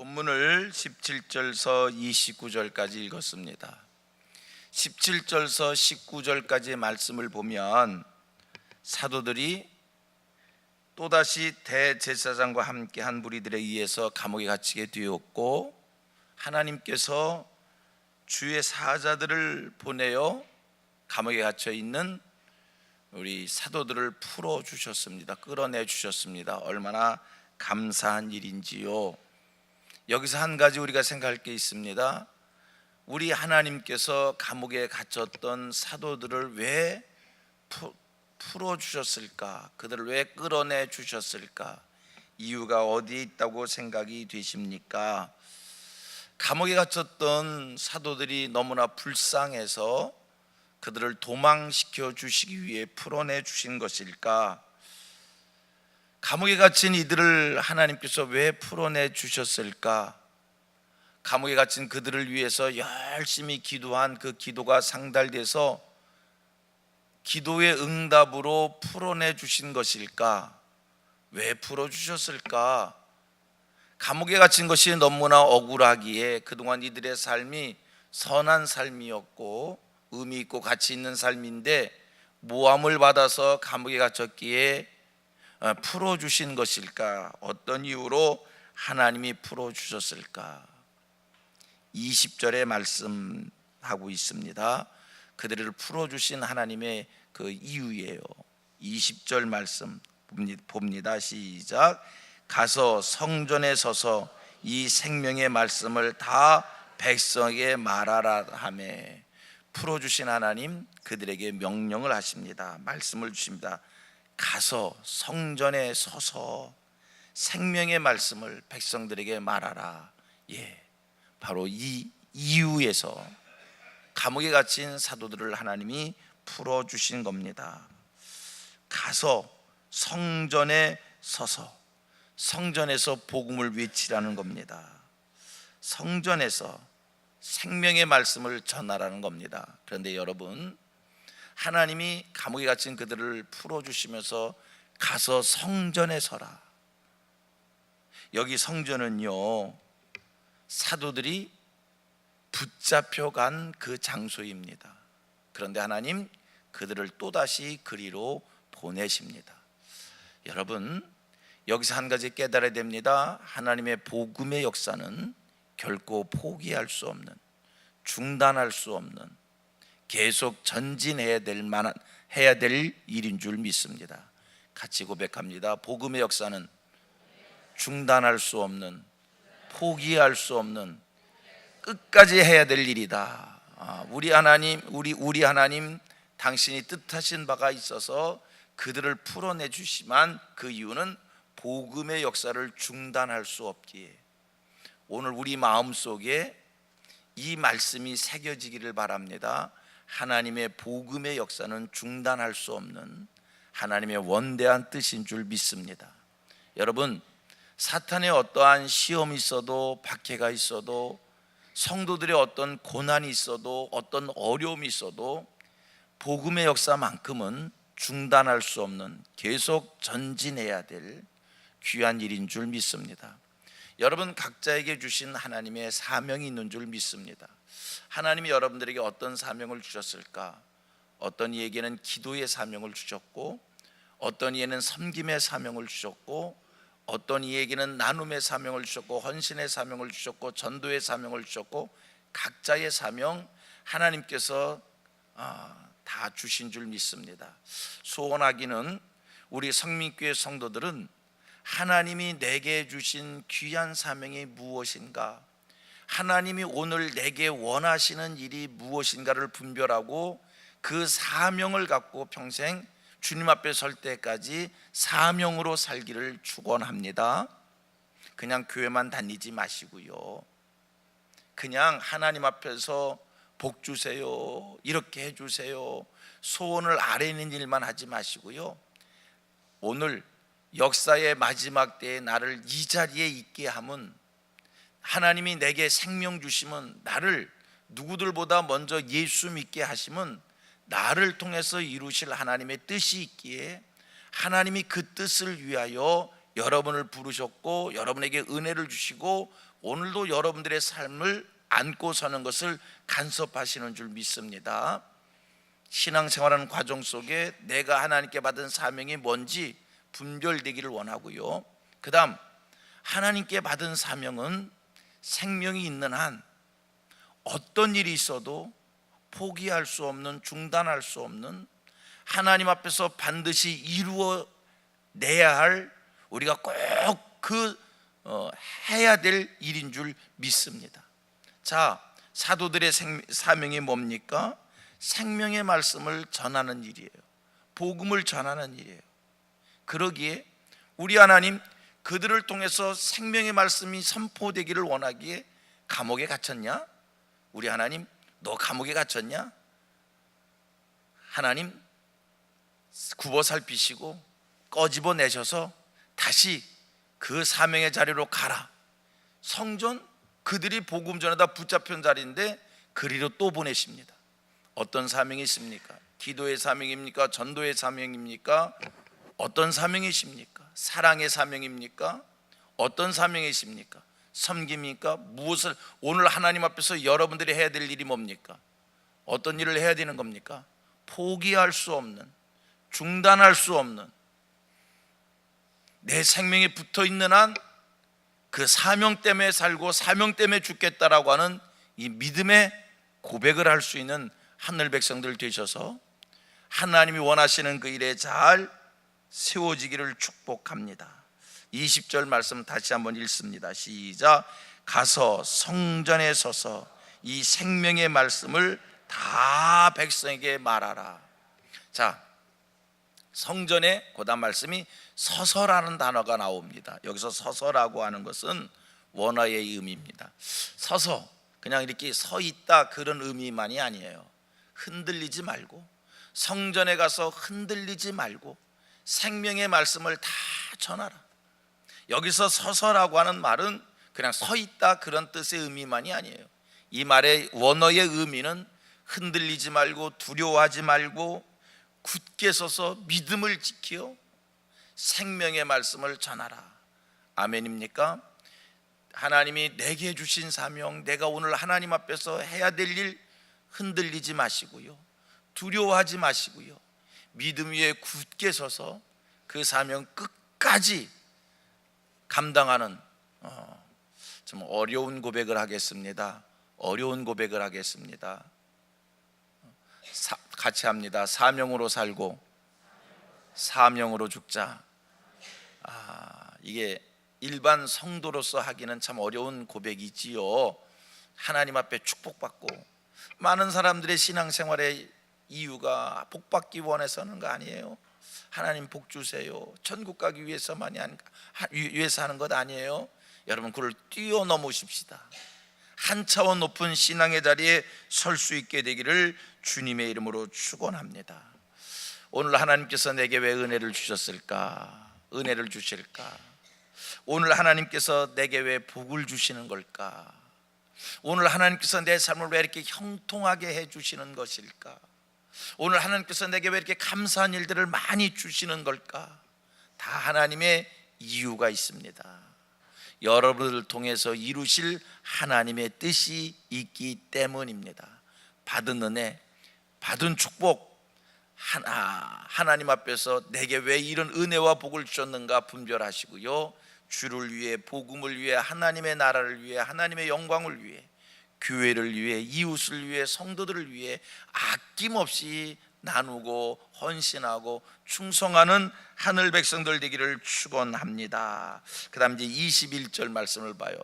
본문을 17절서 29절까지 읽었습니다. 17절서 19절까지의 말씀을 보면 사도들이 또다시 대제사장과 함께한 무리들에 의해서 감옥에 갇히게 되었고, 하나님께서 주의 사자들을 보내어 감옥에 갇혀 있는 우리 사도들을 풀어주셨습니다. 끌어내 주셨습니다. 얼마나 감사한 일인지요. 여기서 한 가지 우리가 생각할 게 있습니다. 우리 하나님께서 감옥에 갇혔던 사도들을 왜 풀어주셨을까? 그들을 왜 끌어내 주셨을까? 이유가 어디에 있다고 생각이 되십니까? 감옥에 갇혔던 사도들이 너무나 불쌍해서 그들을 도망시켜 주시기 위해 풀어내 주신 것일까? 감옥에 갇힌 이들을 하나님께서 왜 풀어내 주셨을까? 감옥에 갇힌 그들을 위해서 열심히 기도한 그 기도가 상달돼서 기도의 응답으로 풀어내 주신 것일까? 왜 풀어주셨을까? 감옥에 갇힌 것이 너무나 억울하기에 그동안 이들의 삶이 선한 삶이었고 의미 있고 가치 있는 삶인데 모함을 받아서 감옥에 갇혔기에 풀어주신 것일까? 어떤 이유로 하나님이 풀어주셨을까? 20절에 말씀하고 있습니다. 그들을 풀어주신 하나님의 그 이유예요. 20절 말씀 봅니다. 시작. 가서 성전에 서서 이 생명의 말씀을 다 백성에게 말하라 하며, 풀어주신 하나님 그들에게 명령을 하십니다. 말씀을 주십니다. 가서 성전에 서서 생명의 말씀을 백성들에게 말하라. 바로 이 이유에서 감옥에 갇힌 사도들을 하나님이 풀어주신 겁니다. 가서 성전에 서서 성전에서 복음을 외치라는 겁니다. 성전에서 생명의 말씀을 전하라는 겁니다. 그런데 여러분, 하나님이 감옥에 갇힌 그들을 풀어주시면서 가서 성전에 서라. 여기 성전은요, 사도들이 붙잡혀간 그 장소입니다. 그런데 하나님 그들을 또다시 그리로 보내십니다. 여러분, 여기서 한 가지 깨달아야 됩니다. 하나님의 복음의 역사는 결코 포기할 수 없는, 중단할 수 없는, 계속 전진해야 될 일인 줄 믿습니다. 같이 고백합니다. 복음의 역사는 중단할 수 없는, 포기할 수 없는, 끝까지 해야 될 일이다. 우리 하나님 당신이 뜻하신 바가 있어서 그들을 풀어내 주시만 그 이유는 복음의 역사를 중단할 수 없기에, 오늘 우리 마음속에 이 말씀이 새겨지기를 바랍니다. 하나님의 복음의 역사는 중단할 수 없는 하나님의 원대한 뜻인 줄 믿습니다. 여러분, 사탄의 어떠한 시험이 있어도, 박해가 있어도, 성도들의 어떤 고난이 있어도, 어떤 어려움이 있어도 복음의 역사만큼은 중단할 수 없는, 계속 전진해야 될 귀한 일인 줄 믿습니다. 여러분 각자에게 주신 하나님의 사명이 있는 줄 믿습니다. 하나님이 여러분들에게 어떤 사명을 주셨을까? 어떤 이에게는 기도의 사명을 주셨고, 어떤 이에는 섬김의 사명을 주셨고, 어떤 이에게는 나눔의 사명을 주셨고, 헌신의 사명을 주셨고, 전도의 사명을 주셨고, 각자의 사명 하나님께서 다 주신 줄 믿습니다. 소원하기는 우리 성민교회 성도들은 하나님이 내게 주신 귀한 사명이 무엇인가, 하나님이 오늘 내게 원하시는 일이 무엇인가를 분별하고 그 사명을 갖고 평생 주님 앞에 설 때까지 사명으로 살기를 축원합니다. 그냥 교회만 다니지 마시고요, 그냥 하나님 앞에서 복 주세요, 이렇게 해주세요, 소원을 아뢰는 일만 하지 마시고요, 오늘 역사의 마지막 때에 나를 이 자리에 있게 함은, 하나님이 내게 생명 주심은, 나를 누구들보다 먼저 예수 믿게 하심은 나를 통해서 이루실 하나님의 뜻이 있기에 하나님이 그 뜻을 위하여 여러분을 부르셨고 여러분에게 은혜를 주시고 오늘도 여러분들의 삶을 안고 사는 것을 간섭하시는 줄 믿습니다. 신앙생활하는 과정 속에 내가 하나님께 받은 사명이 뭔지 분별되기를 원하고요. 그 다음, 하나님께 받은 사명은 생명이 있는 한 어떤 일이 있어도 포기할 수 없는, 중단할 수 없는, 하나님 앞에서 반드시 이루어내야 할, 우리가 꼭 해야 될 일인 줄 믿습니다. 자, 사도들의 사명이 뭡니까? 생명의 말씀을 전하는 일이에요. 복음을 전하는 일이에요. 그러기에 우리 하나님, 그들을 통해서 생명의 말씀이 선포되기를 원하기에 감옥에 갇혔냐? 우리 하나님, 너 감옥에 갇혔냐? 하나님 굽어 살피시고 꺼집어 내셔서 다시 그 사명의 자리로 가라. 성전, 그들이 복음 전하다 붙잡힌 자리인데 그리로 또 보내십니다. 어떤 사명이 있습니까? 기도의 사명입니까? 전도의 사명입니까? 어떤 사명이십니까? 사랑의 사명입니까? 어떤 사명이십니까? 섬깁니까? 무엇을, 오늘 하나님 앞에서 여러분들이 해야 될 일이 뭡니까? 어떤 일을 해야 되는 겁니까? 포기할 수 없는, 중단할 수 없는, 내 생명에 붙어 있는 한 그 사명 때문에 살고 사명 때문에 죽겠다라고 하는 이 믿음의 고백을 할 수 있는 하늘 백성들 되셔서 하나님이 원하시는 그 일에 잘 세워지기를 축복합니다. 20절 말씀 다시 한번 읽습니다. 시작. 가서 성전에 서서 이 생명의 말씀을 다 백성에게 말하라. 자, 성전에 그 다음 말씀이 서서라는 단어가 나옵니다. 여기서 서서라고 하는 것은 원어의 의미입니다. 서서, 그냥 이렇게 서 있다 그런 의미만이 아니에요. 흔들리지 말고, 성전에 가서 흔들리지 말고 생명의 말씀을 다 전하라. 여기서 서서라고 하는 말은 그냥 서 있다 그런 뜻의 의미만이 아니에요. 이 말의 원어의 의미는 흔들리지 말고 두려워하지 말고 굳게 서서 믿음을 지키어 생명의 말씀을 전하라. 아멘입니까? 하나님이 내게 주신 사명, 내가 오늘 하나님 앞에서 해야 될 일 흔들리지 마시고요, 두려워하지 마시고요, 믿음 위에 굳게 서서 그 사명 끝까지 감당하는, 좀 어려운 고백을 하겠습니다. 어려운 고백을 하겠습니다. 같이 합니다. 사명으로 살고 사명으로 죽자. 이게 일반 성도로서 하기는 참 어려운 고백이지요. 하나님 앞에 축복받고, 많은 사람들의 신앙생활의 이유가 복받기 원해서는 거 아니에요. 하나님 복 주세요, 천국 가기 위해서만이 위해서 하는 것 아니에요. 여러분, 그걸 뛰어넘으십시다. 한 차원 높은 신앙의 자리에 설 수 있게 되기를 주님의 이름으로 축원합니다. 오늘 하나님께서 내게 왜 은혜를 주셨을까? 은혜를 주실까? 오늘 하나님께서 내게 왜 복을 주시는 걸까? 오늘 하나님께서 내 삶을 왜 이렇게 형통하게 해주시는 것일까? 오늘 하나님께서 내게 왜 이렇게 감사한 일들을 많이 주시는 걸까? 다 하나님의 이유가 있습니다. 여러분을 통해서 이루실 하나님의 뜻이 있기 때문입니다. 받은 은혜, 받은 축복, 하나님 앞에서 내게 왜 이런 은혜와 복을 주셨는가 분별하시고요, 주를 위해, 복음을 위해, 하나님의 나라를 위해, 하나님의 영광을 위해, 교회를 위해, 이웃을 위해, 성도들을 위해 아낌없이 나누고 헌신하고 충성하는 하늘 백성들 되기를 축원합니다. 그 다음 이제 21절 말씀을 봐요.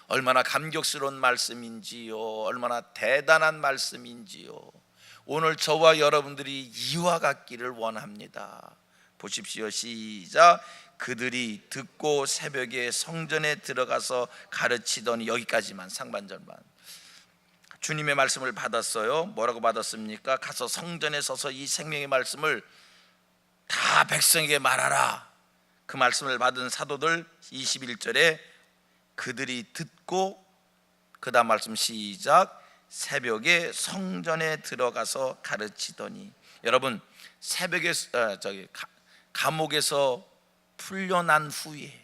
얼마나 감격스러운 말씀인지요, 얼마나 대단한 말씀인지요. 오늘 저와 여러분들이 이와 같기를 원합니다. 보십시오. 시작. 그들이 듣고 새벽에 성전에 들어가서 가르치더니, 여기까지만, 상반절만. 주님의 말씀을 받았어요. 뭐라고 받았습니까? 가서 성전에 서서 이 생명의 말씀을 다 백성에게 말하라. 그 말씀을 받은 사도들, 21절에 그들이 듣고, 그 다음 말씀 시작. 새벽에 성전에 들어가서 가르치더니. 여러분, 새벽에 감옥에서 풀려난 후에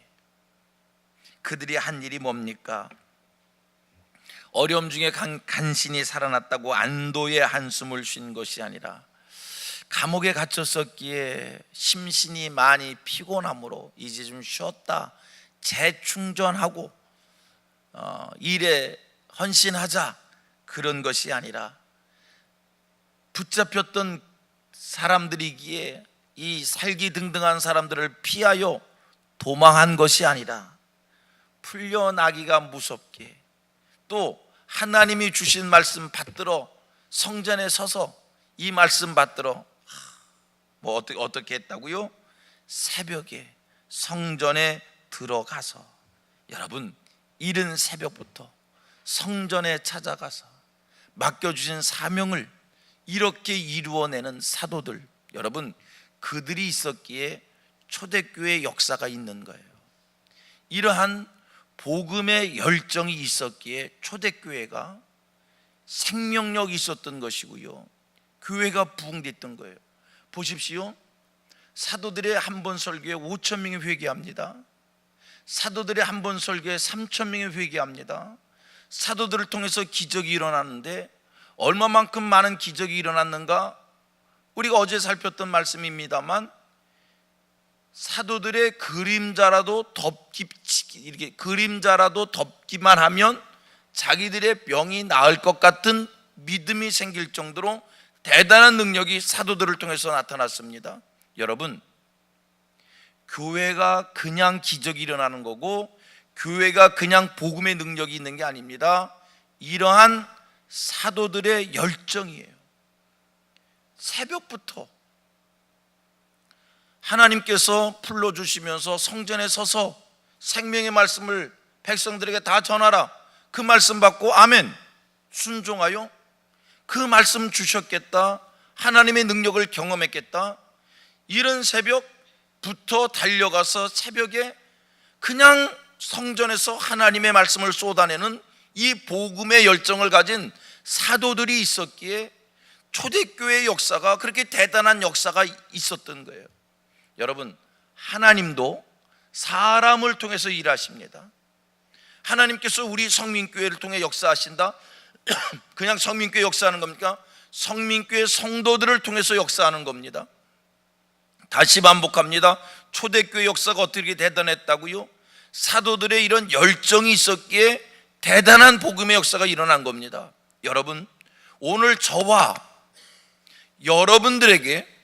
그들이 한 일이 뭡니까? 어려움 중에 간신히 살아났다고 안도의 한숨을 쉰 것이 아니라 감옥에 갇혔었기에 심신이 많이 피곤함으로 이제 좀 쉬었다 재충전하고 일에 헌신하자 그런 것이 아니라 붙잡혔던 사람들이기에 이 살기등등한 사람들을 피하여 도망한 것이 아니라 풀려나기가 무섭게 또 하나님이 주신 말씀 받들어 성전에 서서 이 말씀 받들어 어떻게 했다고요? 새벽에 성전에 들어가서 여러분 이른 새벽부터 성전에 찾아가서 맡겨주신 사명을 이렇게 이루어내는 사도들, 여러분 그들이 있었기에 초대교회 역사가 있는 거예요. 이러한 복음의 열정이 있었기에 초대교회가 생명력이 있었던 것이고요, 교회가 부흥됐던 거예요. 보십시오. 사도들의 한 번 설교에 5천 명이 회개합니다. 사도들의 한 번 설교에 3천 명이 회개합니다. 사도들을 통해서 기적이 일어나는데 얼마만큼 많은 기적이 일어났는가? 우리가 어제 살폈던 말씀입니다만 사도들의 그림자라도 덮기만 하면 자기들의 병이 나을 것 같은 믿음이 생길 정도로 대단한 능력이 사도들을 통해서 나타났습니다. 여러분, 교회가 그냥 기적이 일어나는 거고 교회가 그냥 복음의 능력이 있는 게 아닙니다. 이러한 사도들의 열정이에요. 새벽부터 하나님께서 불러주시면서 성전에 서서 생명의 말씀을 백성들에게 다 전하라, 그 말씀 받고 아멘 순종하여 그 말씀 주셨겠다, 하나님의 능력을 경험했겠다, 이런 새벽부터 달려가서 새벽에 그냥 성전에서 하나님의 말씀을 쏟아내는 이 복음의 열정을 가진 사도들이 있었기에 초대교회의 역사가 그렇게 대단한 역사가 있었던 거예요. 여러분, 하나님도 사람을 통해서 일하십니다. 하나님께서 우리 성민교회를 통해 역사하신다. 그냥 성민교회 역사하는 겁니까? 성민교회 성도들을 통해서 역사하는 겁니다. 다시 반복합니다. 초대교회 역사가 어떻게 대단했다고요? 사도들의 이런 열정이 있었기에 대단한 복음의 역사가 일어난 겁니다. 여러분, 오늘 저와 여러분들에게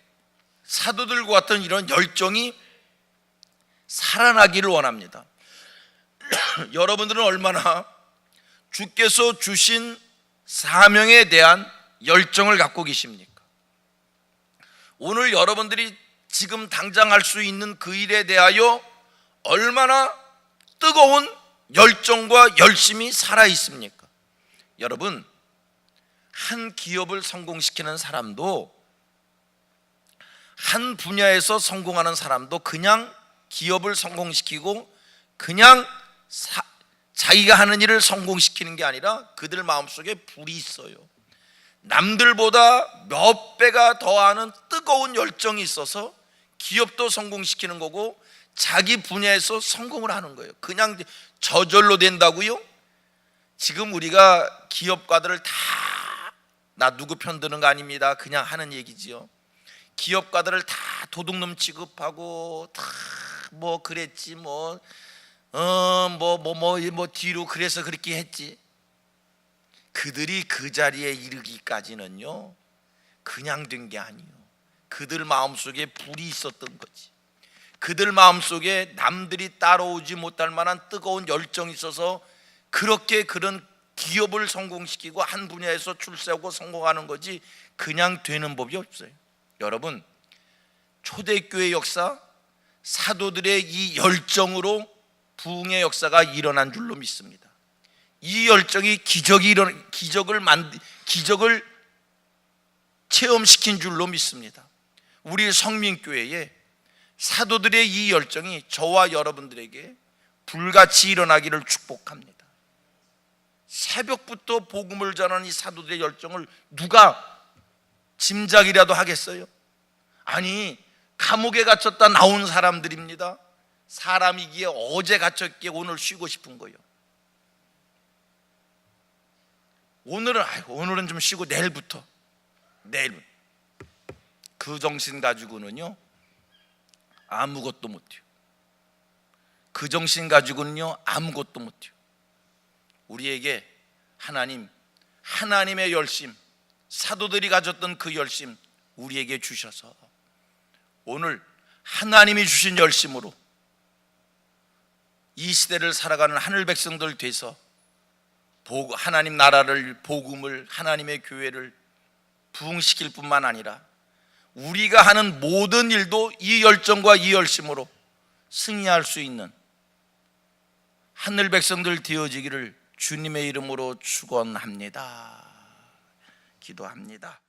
사도들과 같은 이런 열정이 살아나기를 원합니다. 여러분들은 얼마나 주께서 주신 사명에 대한 열정을 갖고 계십니까? 오늘 여러분들이 지금 당장 할 수 있는 그 일에 대하여 얼마나 뜨거운 열정과 열심이 살아 있습니까? 여러분, 한 기업을 성공시키는 사람도, 한 분야에서 성공하는 사람도 그냥 기업을 성공시키고 그냥 자기가 하는 일을 성공시키는 게 아니라 그들 마음속에 불이 있어요. 남들보다 몇 배가 더하는 뜨거운 열정이 있어서 기업도 성공시키는 거고 자기 분야에서 성공을 하는 거예요. 그냥 저절로 된다고요? 지금 우리가 기업가들을 나 누구 편드는 거 아닙니다. 그냥 하는 얘기지요. 기업가들을 다 도둑놈 취급하고 다 뭐 그랬지 뭐 뒤로 그래서 그렇게 했지. 그들이 그 자리에 이르기까지는요 그냥 된 게 아니에요. 그들 마음속에 불이 있었던 거지. 그들 마음속에 남들이 따라오지 못할 만한 뜨거운 열정이 있어서 그렇게 그런 기업을 성공시키고 한 분야에서 출세하고 성공하는 거지 그냥 되는 법이 없어요. 여러분, 초대교회 역사, 사도들의 이 열정으로 부흥의 역사가 일어난 줄로 믿습니다. 이 열정이 기적을 체험시킨 줄로 믿습니다. 우리 성민교회에 사도들의 이 열정이 저와 여러분들에게 불같이 일어나기를 축복합니다. 새벽부터 복음을 전하는 이 사도들의 열정을 누가 짐작이라도 하겠어요? 아니, 감옥에 갇혔다 나온 사람들입니다. 사람이기에 어제 갇혔기에 오늘 쉬고 싶은 거예요. 오늘은 좀 쉬고 내일부터. 그 정신 가지고는요 아무것도 못해요. 그 정신 가지고는요 아무것도 못해요. 우리에게 하나님의 열심, 사도들이 가졌던 그 열심 우리에게 주셔서 오늘 하나님이 주신 열심으로 이 시대를 살아가는 하늘 백성들 돼서 하나님 나라를, 복음을, 하나님의 교회를 부흥시킬 뿐만 아니라 우리가 하는 모든 일도 이 열정과 이 열심으로 승리할 수 있는 하늘 백성들 되어지기를 주님의 이름으로 축원합니다. 기도합니다.